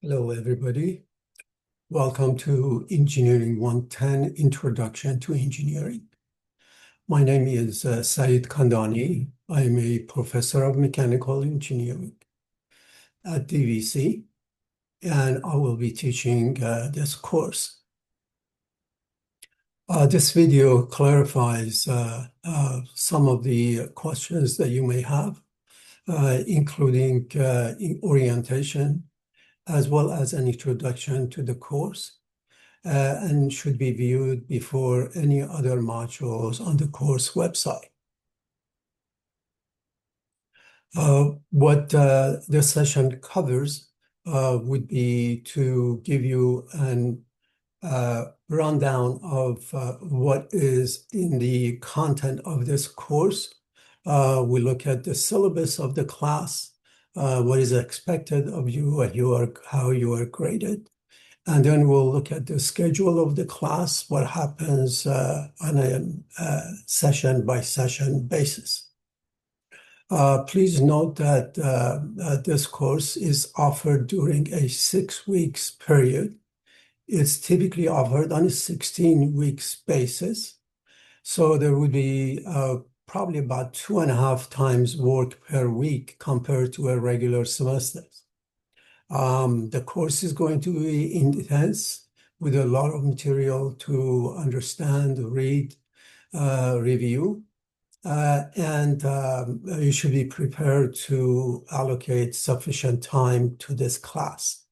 Hello, everybody. Welcome to Engineering 110, Introduction to Engineering. My name is Saeed Khandani. I'm a professor of mechanical engineering at DVC, and I will be teaching this course. This video clarifies some of the questions that you may have, including orientation, as well as an introduction to the course, and should be viewed before any other modules on the course website. What this session covers would be to give you an rundown of what is in the content of this course. We look at the syllabus of the class, what is expected of you, how you are graded. And then we'll look at the schedule of the class, what happens on a session-by-session basis. Please note that this course is offered during a 6 weeks period. It's typically offered on a 16 weeks basis. So there would be probably about 2.5 times work per week compared to a regular semester. The course is going to be intense with a lot of material to understand, read, review, and you should be prepared to allocate sufficient time to this class.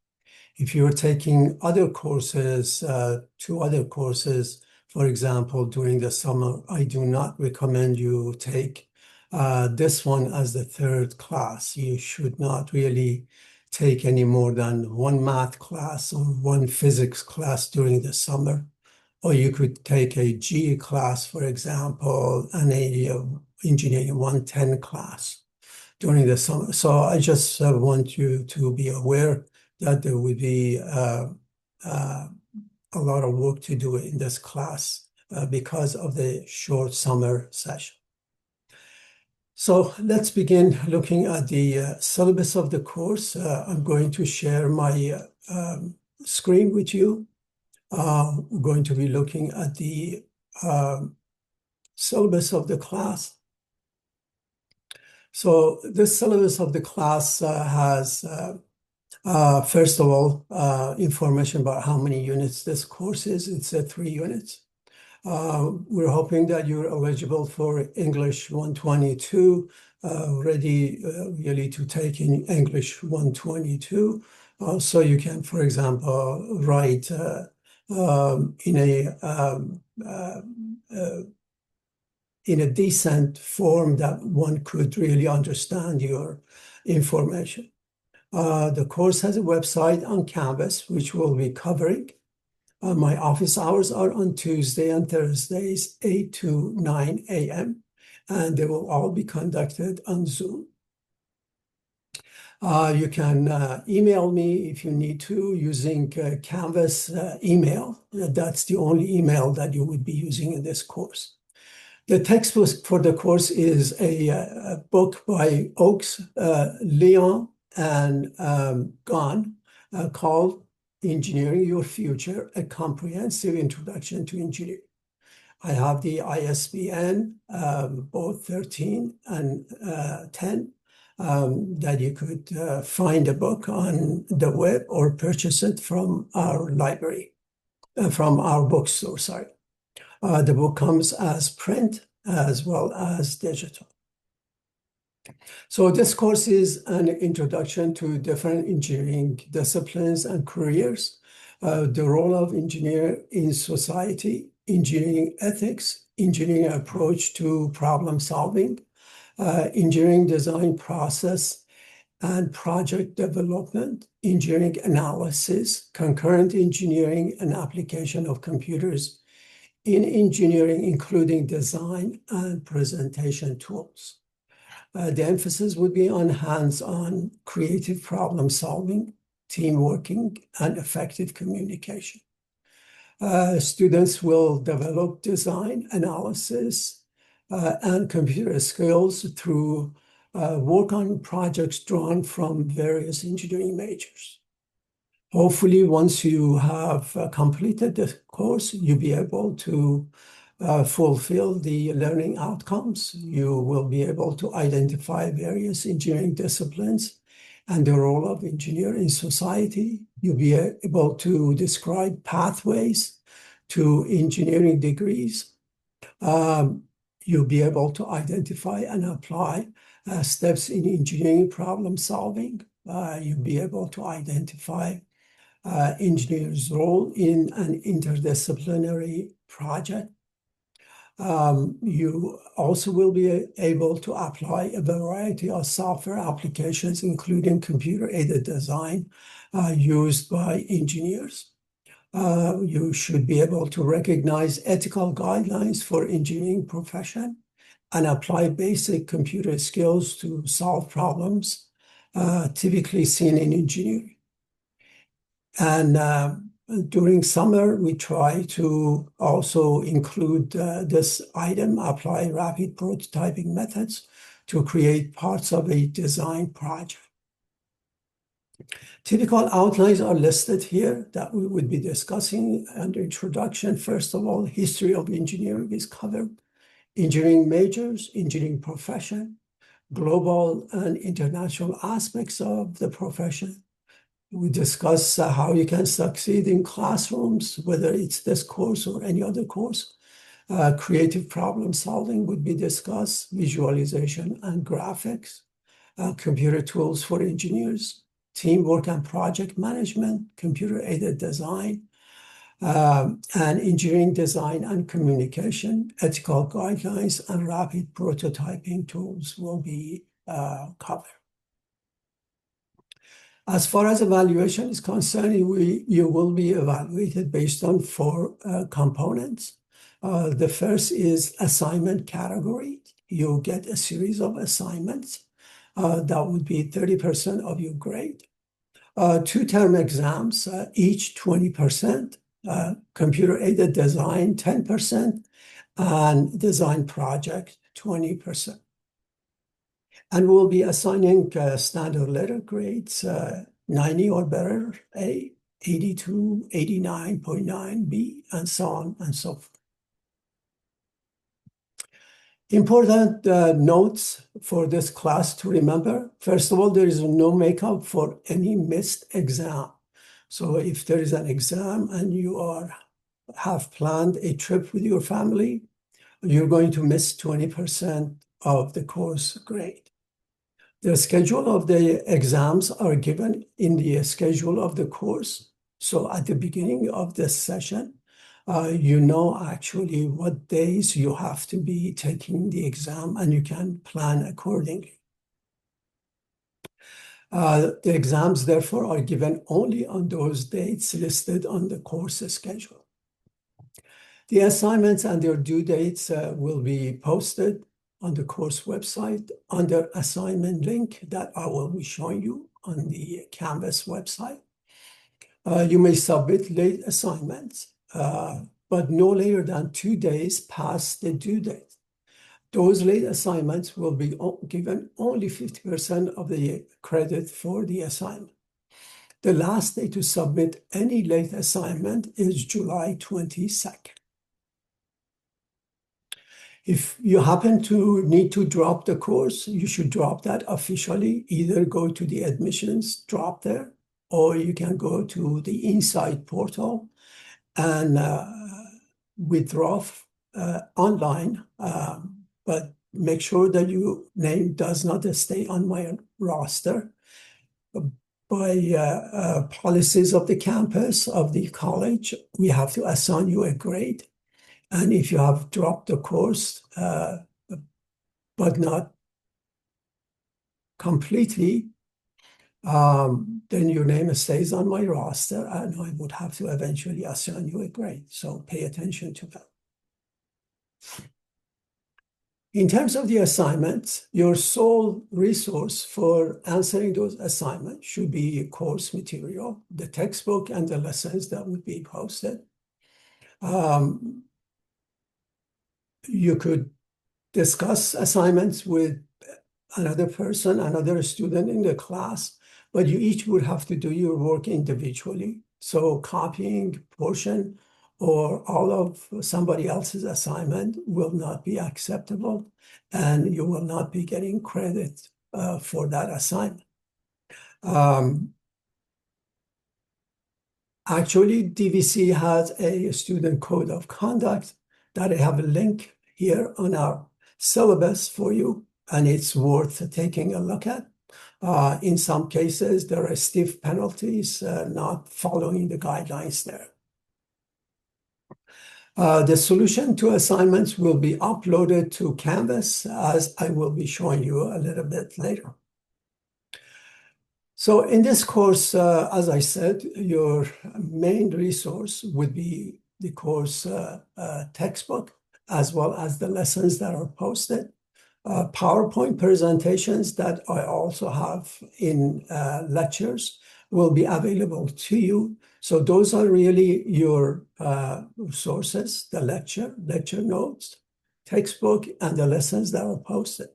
If you're taking other courses, 2 other courses, for example, during the summer, I do not recommend you take this one as the 3rd class. You should not really take any more than 1 math class or 1 physics class during the summer. Or you could take a GE class, for example, and a Engineering 110 class during the summer. So I just want you to be aware that there will be a lot of work to do in this class because of the short summer session. So let's begin looking at the syllabus of the course. I'm going to share my screen with you. We're going to be looking at the syllabus of the class. So this syllabus of the class has, first of all, information about how many units this course is. It's 3 units. We're hoping that you're eligible for English 122, ready really to take in English 122. So you can, for example, write in a decent form that one could really understand your information. The course has a website on Canvas, which we'll be covering. My office hours are on Tuesday and Thursdays, 8 to 9 a.m., and they will all be conducted on Zoom. You can email me if you need to using Canvas email. That's the only email that you would be using in this course. The textbook for the course is a book by Oakes, Leon, and Gahn called Engineering Your Future, a Comprehensive Introduction to Engineering. I have the ISBN, both 13 and 10, that you could find the book on the web or purchase it from our library, from our bookstore, sorry. The book comes as print as well as digital. So this course is an introduction to different engineering disciplines and careers, the role of engineer in society, engineering ethics, engineering approach to problem solving, engineering design process and project development, engineering analysis, concurrent engineering and application of computers in engineering, including design and presentation tools. The emphasis would be on hands-on creative problem solving, team working, and effective communication. Students will develop design, analysis, and computer skills through work on projects drawn from various engineering majors. Hopefully, once you have completed the course, you'll be able to fulfill the learning outcomes. You will be able to identify various engineering disciplines and the role of engineer in society. You'll be able to describe pathways to engineering degrees. You'll be able to identify and apply steps in engineering problem solving. You'll be able to identify engineers' role in an interdisciplinary project. You also will be able to apply a variety of software applications, including computer-aided design used by engineers. You should be able to recognize ethical guidelines for engineering profession and apply basic computer skills to solve problems typically seen in engineering. And during summer, we try to also include this item, apply rapid prototyping methods to create parts of a design project. Typical outlines are listed here that we would be discussing under introduction. First of all, history of engineering is covered. Engineering majors, engineering profession, global and international aspects of the profession. We discuss how you can succeed in classrooms, whether it's this course or any other course. Creative problem solving would be discussed, visualization and graphics, computer tools for engineers, teamwork and project management, computer-aided design, and engineering design and communication, ethical guidelines, and rapid prototyping tools will be covered. As far as evaluation is concerned, you will be evaluated based on four components. The first is assignment category. You'll get a series of assignments. That would be 30% of your grade. Two-term exams, each 20%. Computer-aided design, 10%. And design project, 20%. And we'll be assigning standard letter grades, 90 or better, A, 82, 89.9, B, and so on and so forth. Important notes for this class to remember. First of all, there is no makeup for any missed exam. So if there is an exam and you have planned a trip with your family, you're going to miss 20% of the course grade. The schedule of the exams are given in the schedule of the course. So at the beginning of this session, you know actually what days you have to be taking the exam, and you can plan accordingly. The exams, therefore, are given only on those dates listed on the course schedule. The assignments and their due dates will be posted on the course website under assignment link that I will be showing you on the Canvas website. You may submit late assignments, but no later than 2 days past the due date. Those late assignments will be given only 50% of the credit for the assignment. The last day to submit any late assignment is July 22nd. If you happen to need to drop the course, you should drop that officially. Either go to the admissions, drop there, or you can go to the Insight portal and withdraw online. But make sure that your name does not stay on my roster. By policies of the campus, of the college, we have to assign you a grade. And if you have dropped the course, but not completely, then your name stays on my roster, and I would have to eventually assign you a grade. So pay attention to that. In terms of the assignments, your sole resource for answering those assignments should be course material, the textbook and the lessons that would be posted. You could discuss assignments with another person, another student in the class, but you each would have to do your work individually. So copying portion or all of somebody else's assignment will not be acceptable, and you will not be getting credit for that assignment. Actually, DVC has a student code of conduct that I have a link here on our syllabus for you, and it's worth taking a look at. In some cases, there are stiff penalties not following the guidelines there. The solution to assignments will be uploaded to Canvas, as I will be showing you a little bit later. So in this course, as I said, your main resource would be the course textbook, as well as the lessons that are posted. PowerPoint presentations that I also have in lectures will be available to you. So those are really your sources, the lecture notes, textbook, and the lessons that are posted.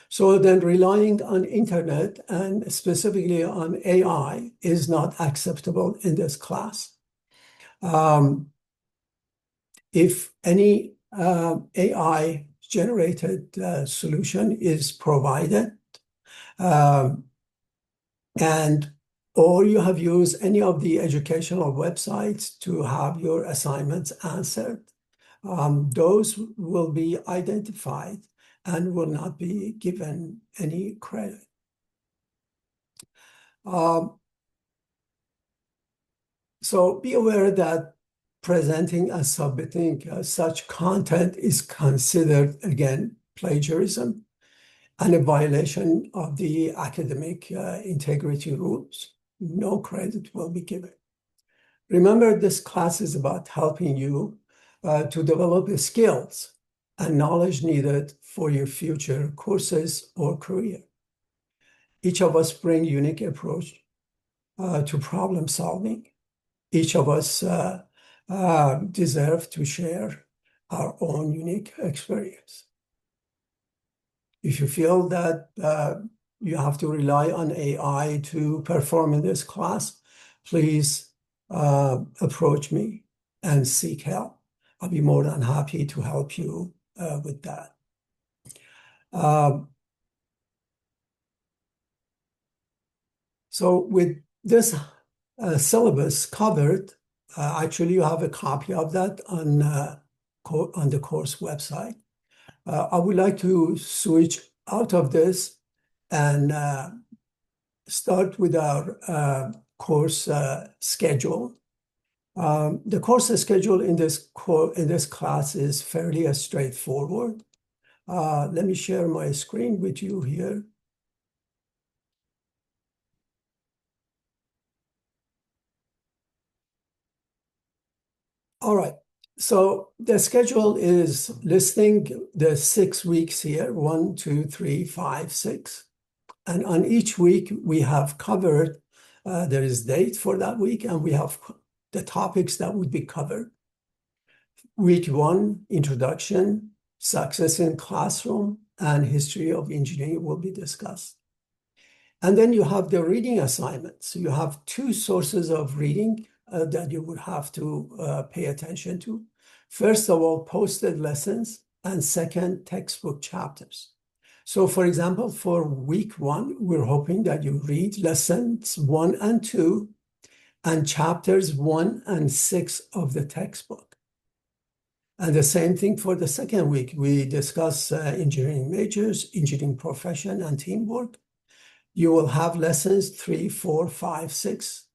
So then relying on internet and specifically on AI is not acceptable in this class. If any AI generated solution is provided, and or you have used any of the educational websites to have your assignments answered, those will be identified and will not be given any credit. So be aware that presenting and submitting such content is considered, again, plagiarism and a violation of the academic integrity rules. No credit will be given. Remember, this class is about helping you to develop the skills and knowledge needed for your future courses or career. Each of us bring unique approach to problem solving. Each of us deserve to share our own unique experience. If you feel that you have to rely on AI to perform in this class, please approach me and seek help. I'll be more than happy to help you with that. So with this syllabus covered, actually you have a copy of that on the course website. I would like to switch out of this and start with our course schedule. The course schedule in this class is fairly straightforward. Let me share my screen with you here. All right. So the schedule is listing the 6 weeks here, 1, 2, 3, 5, 6. And on each week, we have covered, there is date for that week, and we have the topics that would be covered. Week 1, introduction, success in classroom, and history of engineering will be discussed. And then you have the reading assignments. You have 2 sources of reading that you would have to pay attention to. First of all, posted lessons, and second, textbook chapters. So for example, for week 1, we're hoping that you read lessons 1 and 2 and chapters 1 and 6 of the textbook. And the same thing for the second week. We discuss engineering majors, engineering profession, and teamwork. You will have lessons 3, 4, 5, 6,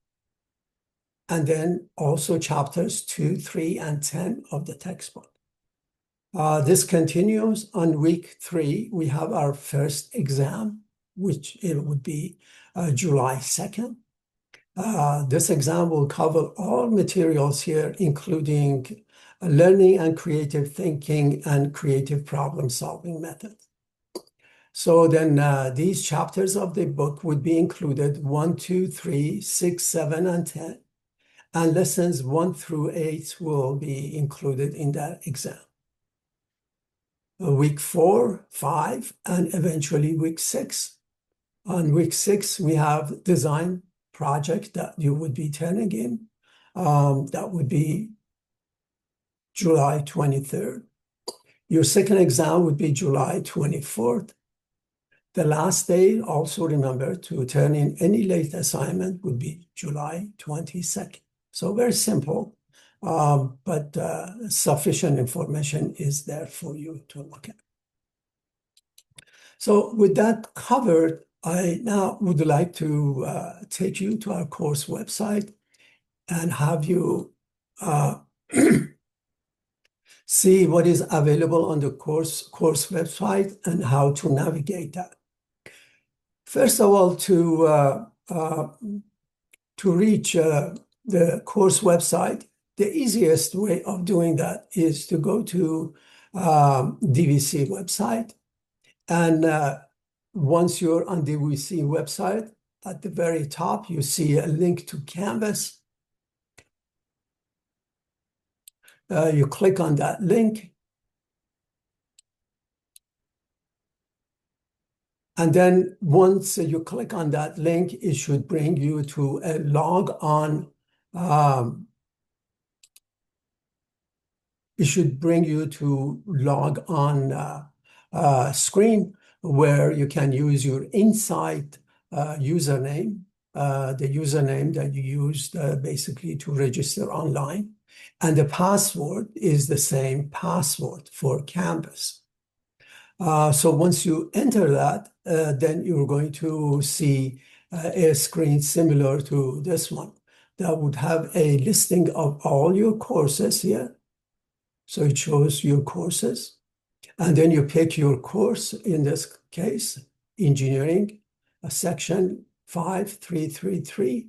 and then also chapters 2, 3, and 10 of the textbook. This continues on week 3. We have our first exam, which it would be July 2nd. This exam will cover all materials here, including learning and creative thinking and creative problem solving methods. So then these chapters of the book would be included 1, 2, 3, 6, 7, and 10. And lessons 1 through 8 will be included in that exam. Week 4, 5, and eventually week 6 On week 6, we have design project that you would be turning in. That would be July 23rd. Your second exam would be July 24th. The last day, also remember to turn in any late assignment, would be July 22nd. So very simple, but sufficient information is there for you to look at. So with that covered, I now would like to take you to our course website and have you see what is available on the course website and how to navigate that. First of all, to reach the course website, the easiest way of doing that is to go to DVC website. And once you're on DVC website, at the very top, you see a link to Canvas. You click on that link. And then once you click on that link, it should bring you to a log on. It should bring you to log on screen where you can use your Insight username, the username that you used basically to register online. And the password is the same password for Canvas. So once you enter that, then you're going to see a screen similar to this one that would have a listing of all your courses here. So it shows your courses. And then you pick your course, in this case, engineering, section 5333.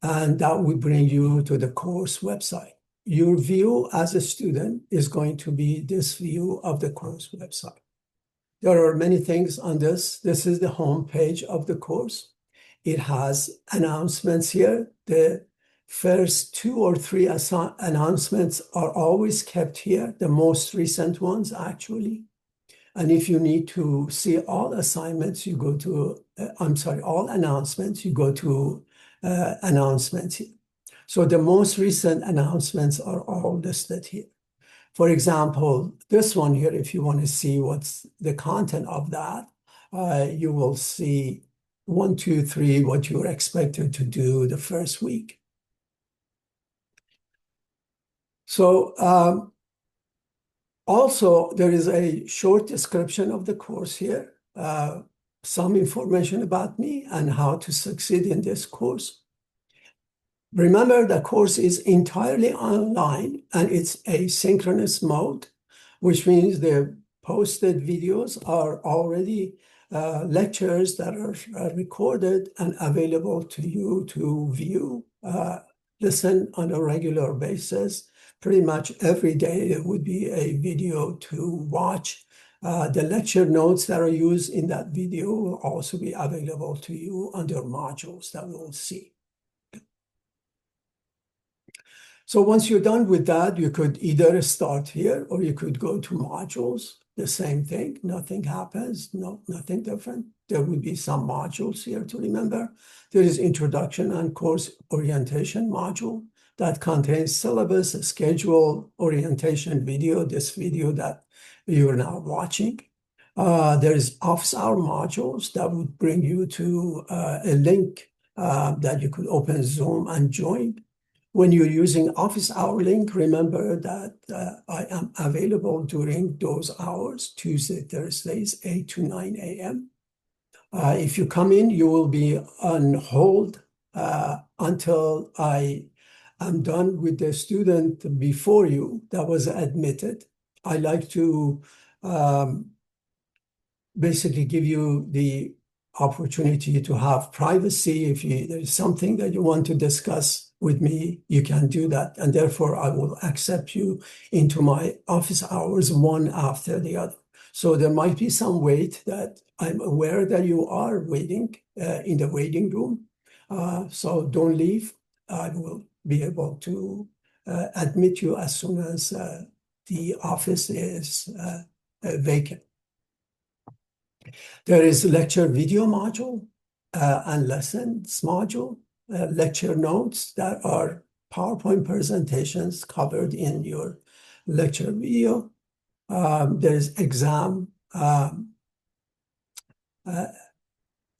And that would bring you to the course website. Your view as a student is going to be this view of the course website. There are many things on this. This is the home page of the course. It has announcements here. The first 2 or 3 announcements are always kept here, the most recent ones actually. And if you need to see all assignments, you go to, all announcements, you go to announcements here. So the most recent announcements are all listed here. For example, this one here, if you want to see what's the content of that, you will see 1, 2, 3, what you're expected to do the first week. So also there is a short description of the course here, some information about me and how to succeed in this course. Remember, the course is entirely online and it's asynchronous mode, which means the posted videos are already lectures that are recorded and available to you to view, listen on a regular basis. Pretty much every day there would be a video to watch. The lecture notes that are used in that video will also be available to you under modules that we'll see. So once you're done with that, you could either start here or you could go to modules, the same thing, nothing happens, nothing different. There would be some modules here to remember. There is introduction and course orientation module that contains syllabus, schedule, orientation video, this video that you're now watching. There is office hour modules that would bring you to a link that you could open Zoom and join. When you're using office hour link, remember that I am available during those hours, Tuesday, Thursdays, 8 to 9 a.m. If you come in, you will be on hold until I am done with the student before you that was admitted. I like to basically give you the opportunity to have privacy. If there's something that you want to discuss with me, you can do that. And therefore, I will accept you into my office hours, one after the other. So there might be some wait that I'm aware that you are waiting in the waiting room. So don't leave. I will be able to admit you as soon as the office is vacant. There is lecture video module and lessons module, lecture notes that are PowerPoint presentations covered in your lecture video. There's exam uh,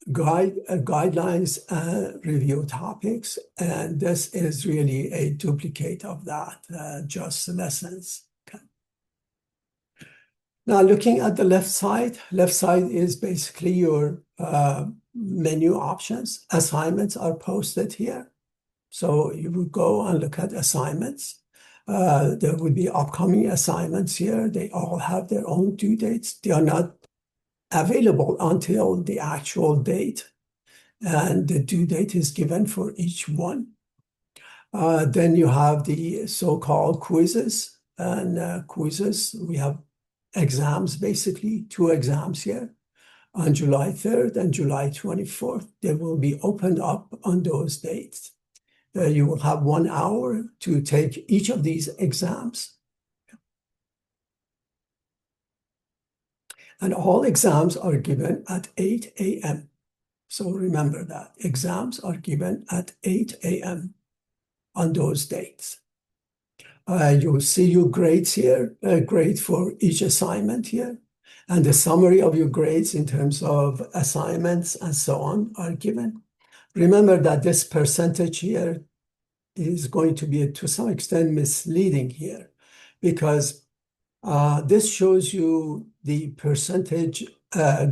guidelines and review topics, and this is really a duplicate of that, just lessons. Okay. Now, looking at the left side is basically your menu options. Assignments are posted here. So you would go and look at assignments. There would be upcoming assignments here. They all have their own due dates. They are not available until the actual date, and the due date is given for each one. Then you have the so-called quizzes, and quizzes, we have exams, basically, 2 exams here on July 3rd and July 24th. They will be opened up on those dates. You will have 1 hour to take each of these exams. And all exams are given at 8 a.m. So remember that. Exams are given at 8 a.m. on those dates. You'll see your grades here, grade for each assignment here. And the summary of your grades in terms of assignments and so on are given. Remember that this percentage here is going to be to some extent misleading here, because this shows you the percentage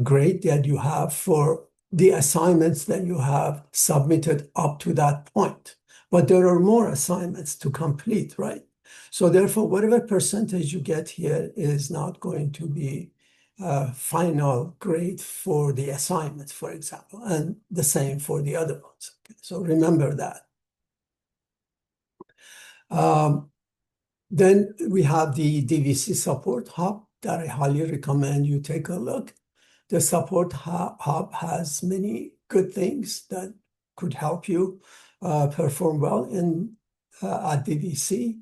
grade that you have for the assignments that you have submitted up to that point. But there are more assignments to complete, right? So therefore, whatever percentage you get here is not going to be final grade for the assignments, for example, and the same for the other ones. Okay, so remember that. Then we have the DVC support hub that I highly recommend you take a look. The support hub has many good things that could help you perform well at DVC.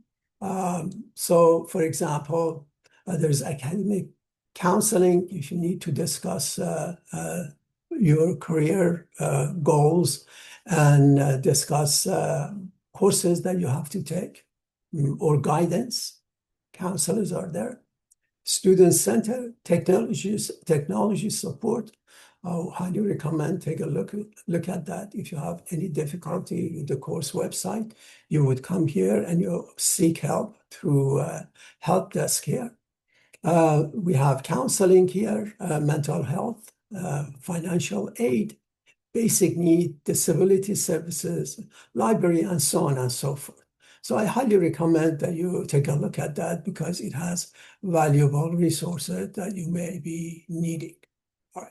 So, for example, there's academic counseling if you need to discuss your career goals and discuss courses that you have to take, or guidance. Counselors are there. Student Center, technology support. I highly recommend take a look at that. If you have any difficulty with the course website, you would come here and you seek help through help desk here. We have counseling here, mental health, financial aid, basic need, disability services, library, and so on and so forth. So I highly recommend that you take a look at that because it has valuable resources that you may be needing. All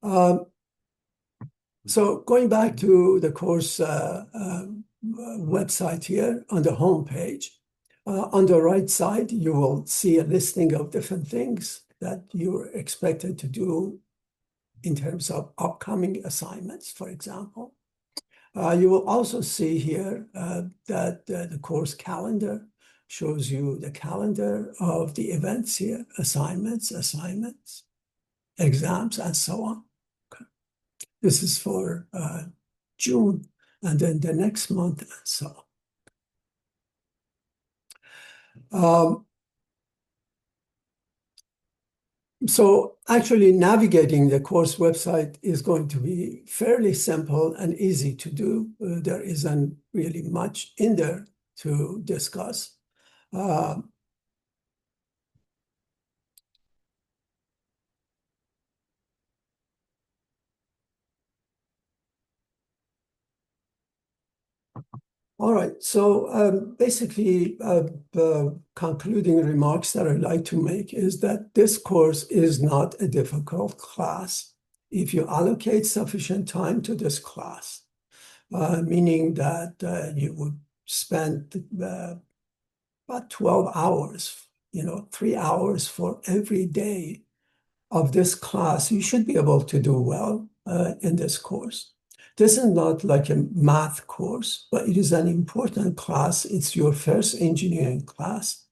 right. So going back to the course website here on the home page, on the right side, you will see a listing of different things that you're expected to do in terms of upcoming assignments, for example. You will also see here that the course calendar shows you the calendar of the events here, assignments, exams, and so on. Okay. This is for June, and then the next month, and so on. So actually navigating the course website is going to be fairly simple and easy to do. There isn't really much in there to discuss. All right, so basically the concluding remarks that I'd like to make is that this course is not a difficult class. If you allocate sufficient time to this class, meaning that you would spend about 12 hours, 3 hours for every day of this class, you should be able to do well in this course. This is not like a math course, but it is an important class. It's your first engineering class.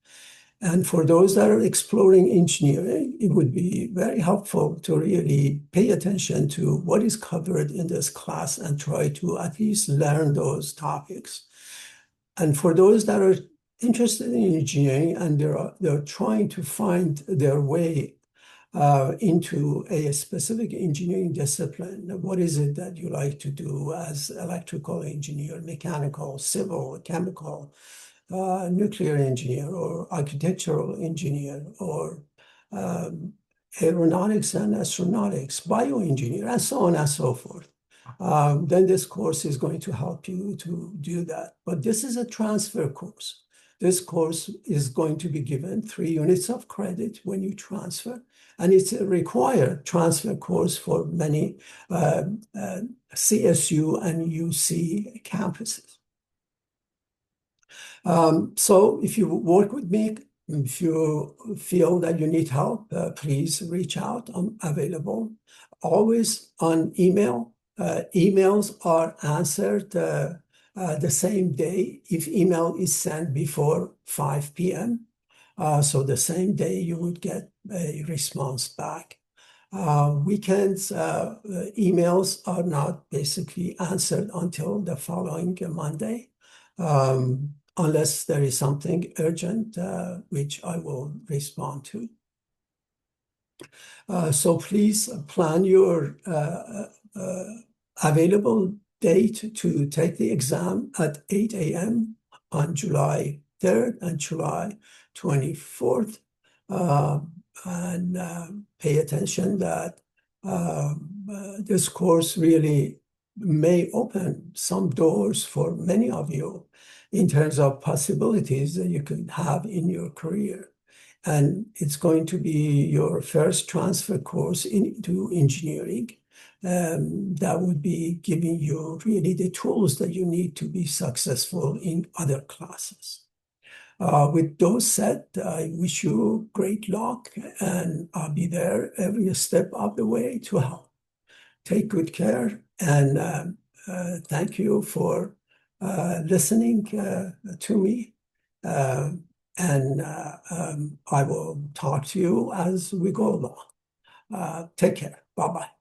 And for those that are exploring engineering, it would be very helpful to really pay attention to what is covered in this class and try to at least learn those topics. And for those that are interested in engineering and they're trying to find their way into a specific engineering discipline, what is it that you like to do as electrical engineer, mechanical, civil, chemical, nuclear engineer, or architectural engineer, or aeronautics and astronautics, bioengineer, and so on and so forth. Then this course is going to help you to do that. But this is a transfer course. This course is going to be given 3 units of credit when you transfer, and it's a required transfer course for many CSU and UC campuses. So if you work with me, if you feel that you need help, please reach out. I'm available always on email. Emails are answered the same day if email is sent before 5 p.m. So the same day you would get a response back. Weekends, emails are not basically answered until the following Monday. Unless there is something urgent, which I will respond to. So please plan your available date to take the exam at 8 a.m. on July 3rd and July 24th. And pay attention that this course really may open some doors for many of you in terms of possibilities that you can have in your career. And it's going to be your first transfer course into engineering. That would be giving you really the tools that you need to be successful in other classes. With those said, I wish you great luck, and I'll be there every step of the way to help. Take good care, and thank you for listening to me. And I will talk to you as we go along. Take care. Bye-bye.